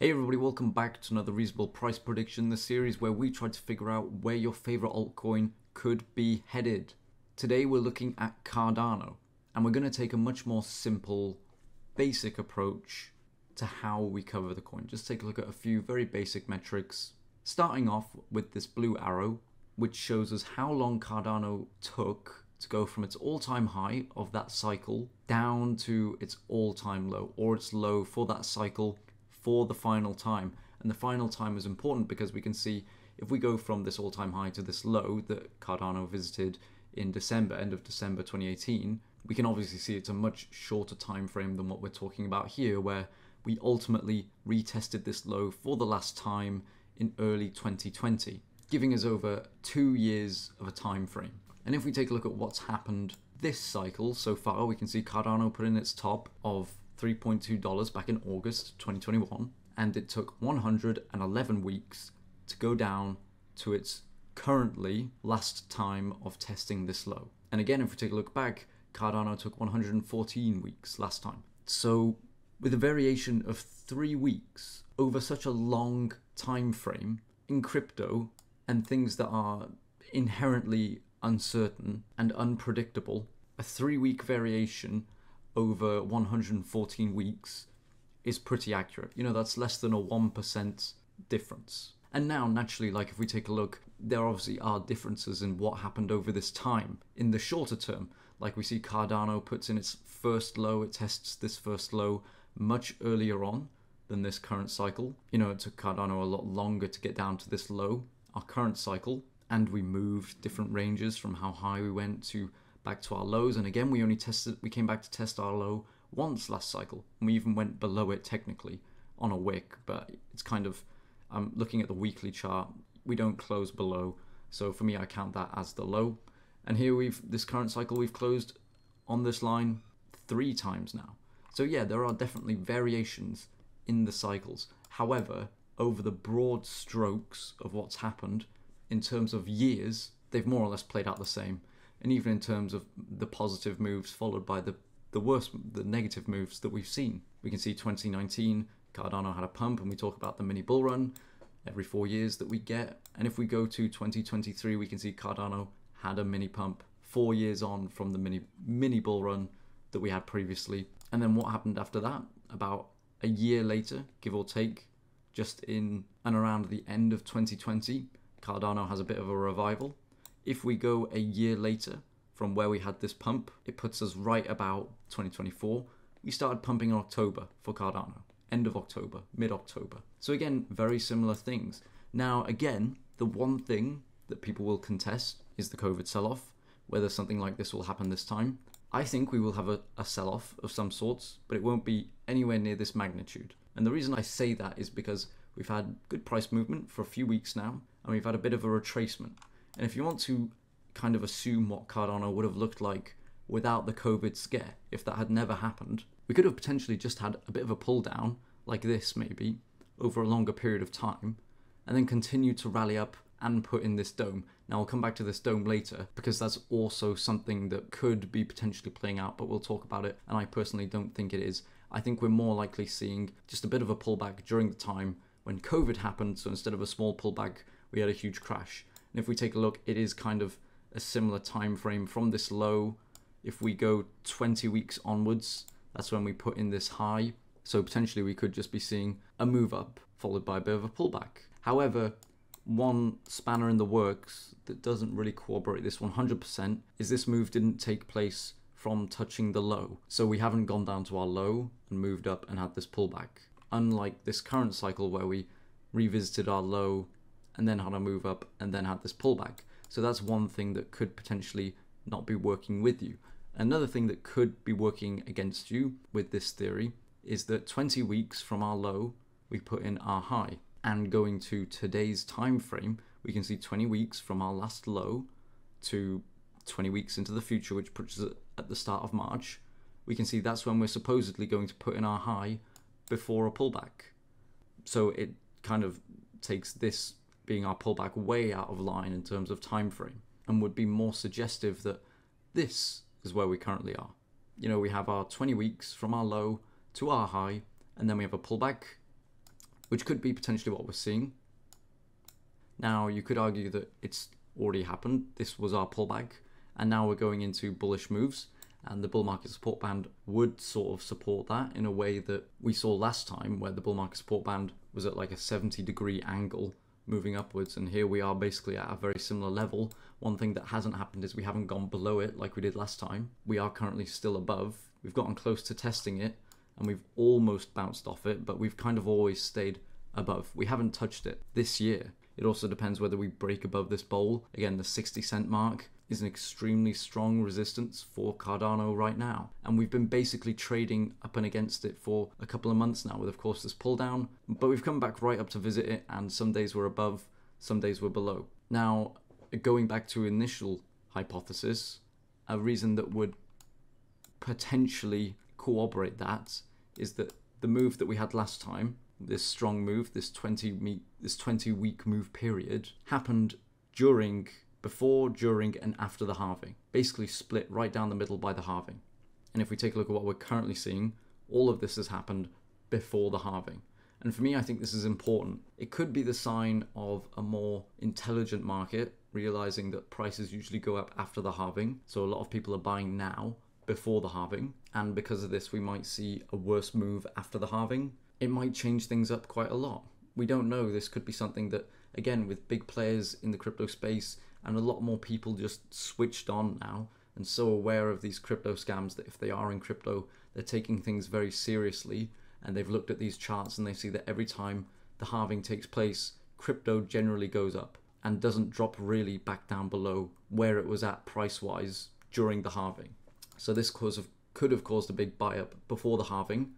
Hey everybody, welcome back to another reasonable price prediction, the series where we try to figure out where your favorite altcoin could be headed. Today we're looking at Cardano, and we're going to take a much more simple, basic approach to how we cover the coin. Just take a look at a few very basic metrics, starting off with this blue arrow, which shows us how long Cardano took to go from its all-time high of that cycle down to its all-time low, or its low for that cycle for the final time. And the final time is important because we can see if we go from this all-time high to this low that Cardano visited in December, end of December 2018, we can obviously see it's a much shorter time frame than what we're talking about here, where we ultimately retested this low for the last time in early 2020, giving us over 2 years of a time frame. And if we take a look at what's happened this cycle so far, we can see Cardano put in its top of $3.2 back in August 2021, and it took 111 weeks to go down to its currently last time of testing this low. And again, if we take a look back, Cardano took 114 weeks last time. So with a variation of 3 weeks over such a long time frame in crypto and things that are inherently uncertain and unpredictable, a 3-week variation over 114 weeks is pretty accurate. You know, that's less than a 1% difference. And now, naturally, like if we take a look, there obviously are differences in what happened over this time. In the shorter term, like we see Cardano puts in its first low, it tests this first low much earlier on than this current cycle. You know, it took Cardano a lot longer to get down to this low, our current cycle, and we moved different ranges from how high we went to back to our lows. And again, we came back to test our low once last cycle, and we even went below it technically on a wick, but it's kind of, looking at the weekly chart, we don't close below, so for me I count that as the low. And here this current cycle we've closed on this line 3 times now. So yeah, there are definitely variations in the cycles. However, over the broad strokes of what's happened in terms of years, they've more or less played out the same. And even in terms of the positive moves followed by the negative moves that we've seen. We can see 2019, Cardano had a pump, and we talk about the mini bull run every 4 years that we get. And if we go to 2023, we can see Cardano had a mini pump 4 years on from the mini bull run that we had previously. And then what happened after that? About a year later, give or take, just in and around the end of 2020, Cardano has a bit of a revival. If we go a year later from where we had this pump, it puts us right about 2024. We started pumping in October for Cardano, end of October, mid-October. So again, very similar things. Now again, the one thing that people will contest is the COVID sell-off, whether something like this will happen this time. I think we will have a sell-off of some sorts, but it won't be anywhere near this magnitude. And the reason I say that is because we've had good price movement for a few weeks now, and we've had a bit of a retracement. And if you want to kind of assume what Cardano would have looked like without the COVID scare, if that had never happened, we could have potentially just had a bit of a pull down, like this maybe, over a longer period of time, and then continue to rally up and put in this dome. Now I'll come back to this dome later, because that's also something that could be potentially playing out, but we'll talk about it, and I personally don't think it is. I think we're more likely seeing just a bit of a pullback during the time when COVID happened, so instead of a small pullback, we had a huge crash. And if we take a look, it is kind of a similar time frame from this low. If we go 20 weeks onwards, that's when we put in this high. So potentially we could just be seeing a move up followed by a bit of a pullback. However, one spanner in the works that doesn't really corroborate this 100% is this move didn't take place from touching the low. So we haven't gone down to our low and moved up and had this pullback. Unlike this current cycle where we revisited our low and then had a move up and then had this pullback. So that's one thing that could potentially not be working with you. Another thing that could be working against you with this theory is that 20 weeks from our low, we put in our high. And going to today's time frame, we can see 20 weeks from our last low to 20 weeks into the future, which puts us at the start of March. We can see that's when we're supposedly going to put in our high before a pullback. So it kind of takes this being our pullback way out of line in terms of time frame, and would be more suggestive that this is where we currently are. You know, we have our 20 weeks from our low to our high, and then we have a pullback, which could be potentially what we're seeing. Now, you could argue that it's already happened. This was our pullback, and now we're going into bullish moves, and the bull market support band would sort of support that in a way that we saw last time, where the bull market support band was at like a 70-degree angle moving upwards, and here we are basically at a very similar level. One thing that hasn't happened is we haven't gone below it like we did last time. We are currently still above. We've gotten close to testing it, and we've almost bounced off it, but we've kind of always stayed above. We haven't touched it this year. It also depends whether we break above this bowl. Again, the 60-cent mark is an extremely strong resistance for Cardano right now. And we've been basically trading up and against it for a couple of months now with, of course, this pull down. But we've come back right up to visit it, and some days we're above, some days we're below. Now, going back to initial hypothesis, a reason that would potentially corroborate that is that the move that we had last time, this strong move, this 20-week move period, happened before, during, and after the halving. Basically split right down the middle by the halving. And if we take a look at what we're currently seeing, all of this has happened before the halving. And for me, I think this is important. It could be the sign of a more intelligent market, realizing that prices usually go up after the halving. So a lot of people are buying now before the halving. And because of this, we might see a worse move after the halving. It might change things up quite a lot. We don't know. This could be something that, again, with big players in the crypto space and a lot more people just switched on now and so aware of these crypto scams that if they are in crypto, they're taking things very seriously, and they've looked at these charts and they see that every time the halving takes place, crypto generally goes up and doesn't drop really back down below where it was at price-wise during the halving. So this could have caused a big buy-up before the halving,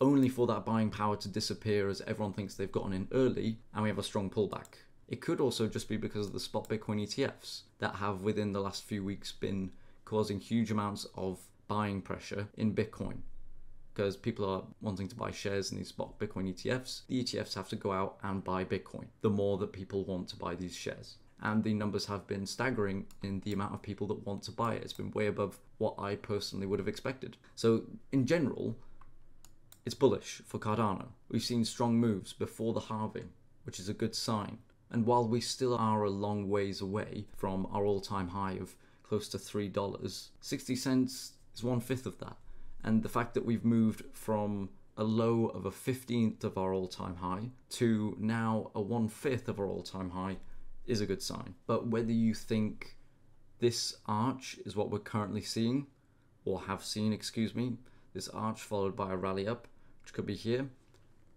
only for that buying power to disappear as everyone thinks they've gotten in early and we have a strong pullback. It could also just be because of the spot Bitcoin ETFs that have within the last few weeks been causing huge amounts of buying pressure in Bitcoin. Because people are wanting to buy shares in these spot Bitcoin ETFs, the ETFs have to go out and buy Bitcoin the more that people want to buy these shares. And the numbers have been staggering in the amount of people that want to buy it. It's been way above what I personally would have expected. So in general, it's bullish for Cardano. We've seen strong moves before the halving, which is a good sign. And while we still are a long ways away from our all-time high of close to $3, 60 cents is 1/5 of that. And the fact that we've moved from a low of a 15th of our all-time high to now a 1/5 of our all-time high is a good sign. But whether you think this arch is what we're currently seeing, or have seen, excuse me, this arch followed by a rally up, which could be here,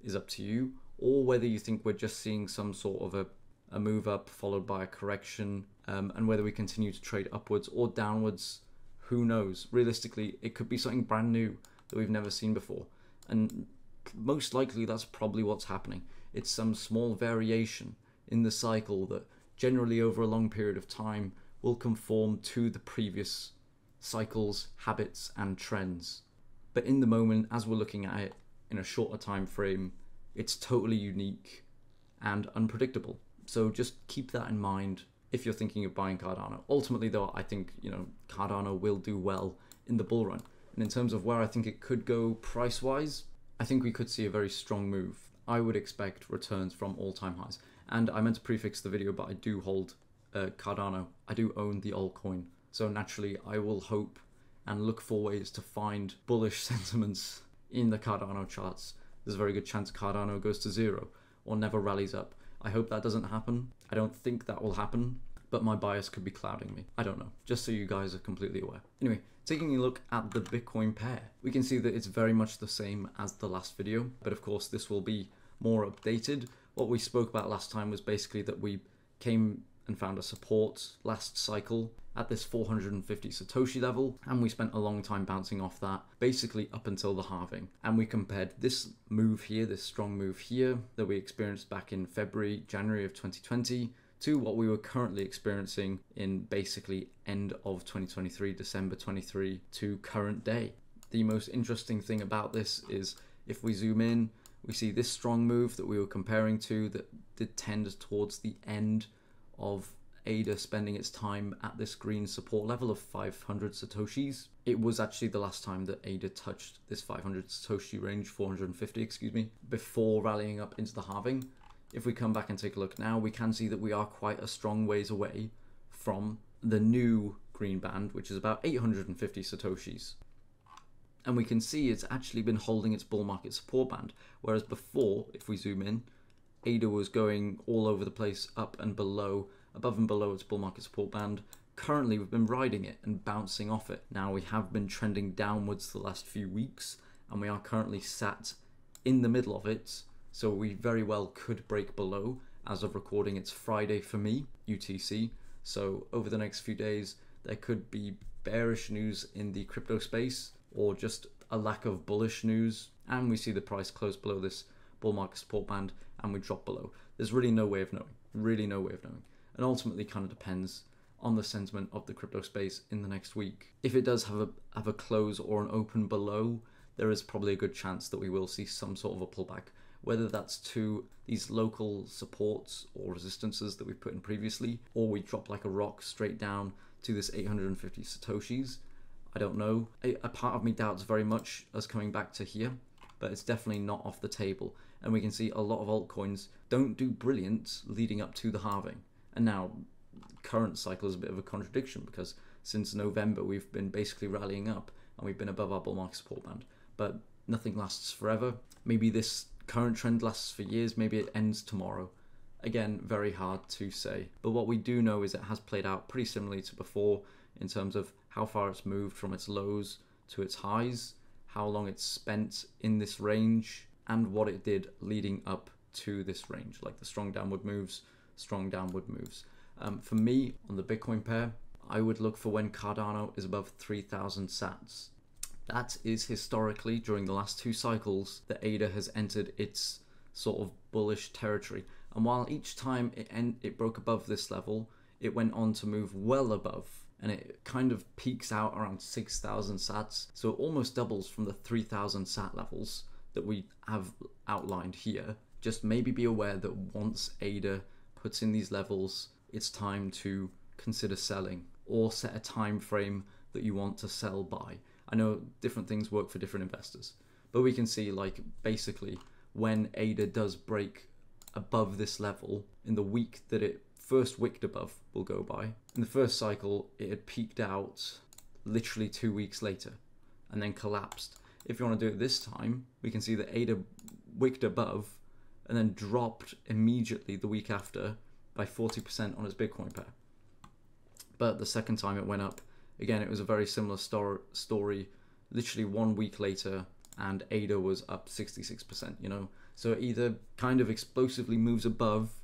is up to you. Or whether you think we're just seeing some sort of a move up followed by a correction, and whether we continue to trade upwards or downwards, who knows? Realistically, it could be something brand new that we've never seen before. And most likely that's probably what's happening. It's some small variation in the cycle that generally over a long period of time will conform to the previous cycles, habits, and trends. But in the moment, as we're looking at it in a shorter time frame, it's totally unique and unpredictable. So just keep that in mind if you're thinking of buying Cardano. Ultimately though, I think, Cardano will do well in the bull run. And in terms of where I think it could go price-wise, I think we could see a very strong move. I would expect returns from all-time highs. And I meant to prefix the video, but I do hold Cardano. I do own the altcoin. So naturally, I will hope and look for ways to find bullish sentiments in the Cardano charts. There's a very good chance Cardano goes to zero or never rallies up. I hope that doesn't happen. I don't think that will happen, but my bias could be clouding me. I don't know, just so you guys are completely aware. Anyway, taking a look at the Bitcoin pair, we can see that it's very much the same as the last video, but of course this will be more updated. What we spoke about last time was basically that we came and found a support last cycle at this 450 Satoshi level, and we spent a long time bouncing off that, basically up until the halving. And we compared this move here, this strong move here that we experienced back in January of 2020 to what we were currently experiencing in basically end of 2023, December 23 to current day. The most interesting thing about this is if we zoom in, we see this strong move that we were comparing to that did tend towards the end of ADA spending its time at this green support level of 500 Satoshis. It was actually the last time that ADA touched this 500 Satoshi range, 450, excuse me, before rallying up into the halving. If we come back and take a look now, we can see that we are quite a strong ways away from the new green band, which is about 850 Satoshis. And we can see it's actually been holding its bull market support band, whereas before, if we zoom in, ADA was going all over the place, up and below, above and below its bull market support band. Currently, we've been riding it and bouncing off it. Now, we have been trending downwards the last few weeks, and we are currently sat in the middle of it, so we very well could break below. As of recording, it's Friday for me, UTC, so over the next few days, there could be bearish news in the crypto space, or just a lack of bullish news, and we see the price close below this bull market support band and we drop below. There's really no way of knowing, and ultimately kind of depends on the sentiment of the crypto space in the next week. If it does have a close or an open below, there is probably a good chance that we will see some sort of a pullback, whether that's to these local supports or resistances that we put in previously, or we drop like a rock straight down to this 850 Satoshis. I don't know. A part of me doubts very much us coming back to here, but it's definitely not off the table. And we can see a lot of altcoins don't do brilliant leading up to the halving. And now, current cycle is a bit of a contradiction, because since November we've been basically rallying up and we've been above our bull market support band. But nothing lasts forever. Maybe this current trend lasts for years, maybe it ends tomorrow. Again, very hard to say. But what we do know is it has played out pretty similarly to before in terms of how far it's moved from its lows to its highs, how long it's spent in this range, and what it did leading up to this range, like the strong downward moves. For me, on the Bitcoin pair, I would look for when Cardano is above 3,000 sats. That is historically, during the last two cycles, that ADA has entered its sort of bullish territory. And while each time it broke above this level, it went on to move well above, and it kind of peaks out around 6,000 sats. So it almost doubles from the 3,000 sat levels that we have outlined here. Just maybe be aware that once ADA puts in these levels, it's time to consider selling, or set a time frame that you want to sell by. I know different things work for different investors, but we can see, like, basically when ADA does break above this level, in the week that it first wicked above will go by. In the first cycle, it had peaked out literally 2 weeks later and then collapsed. If you want to do it this time, we can see that ADA wicked above and then dropped immediately the week after by 40% on its Bitcoin pair. But the second time it went up, again, it was a very similar story. Literally 1 week later, and ADA was up 66%, you know? So it either kind of explosively moves above,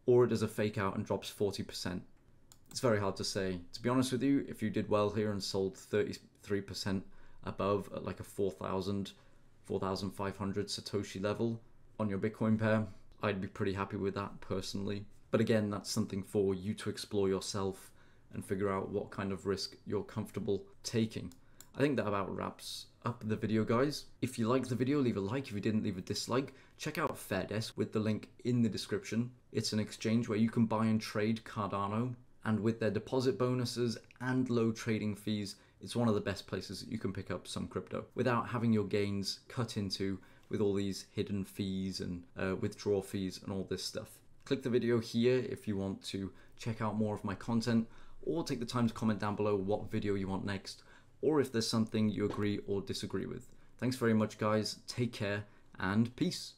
or it does a fake out and drops 40%. It's very hard to say. To be honest with you, if you did well here and sold 33% above at like a 4,500 Satoshi level on your Bitcoin pair, I'd be pretty happy with that personally. But again, that's something for you to explore yourself and figure out what kind of risk you're comfortable taking. I think that about wraps up the video, guys. If you liked the video, leave a like. If you didn't, leave a dislike. Check out FairDesk with the link in the description. It's an exchange where you can buy and trade Cardano, and with their deposit bonuses and low trading fees, it's one of the best places that you can pick up some crypto without having your gains cut into with all these hidden fees and withdrawal fees and all this stuff. Click the video here if you want to check out more of my content, or take the time to comment down below what video you want next, or if there's something you agree or disagree with. Thanks very much, guys. Take care and peace.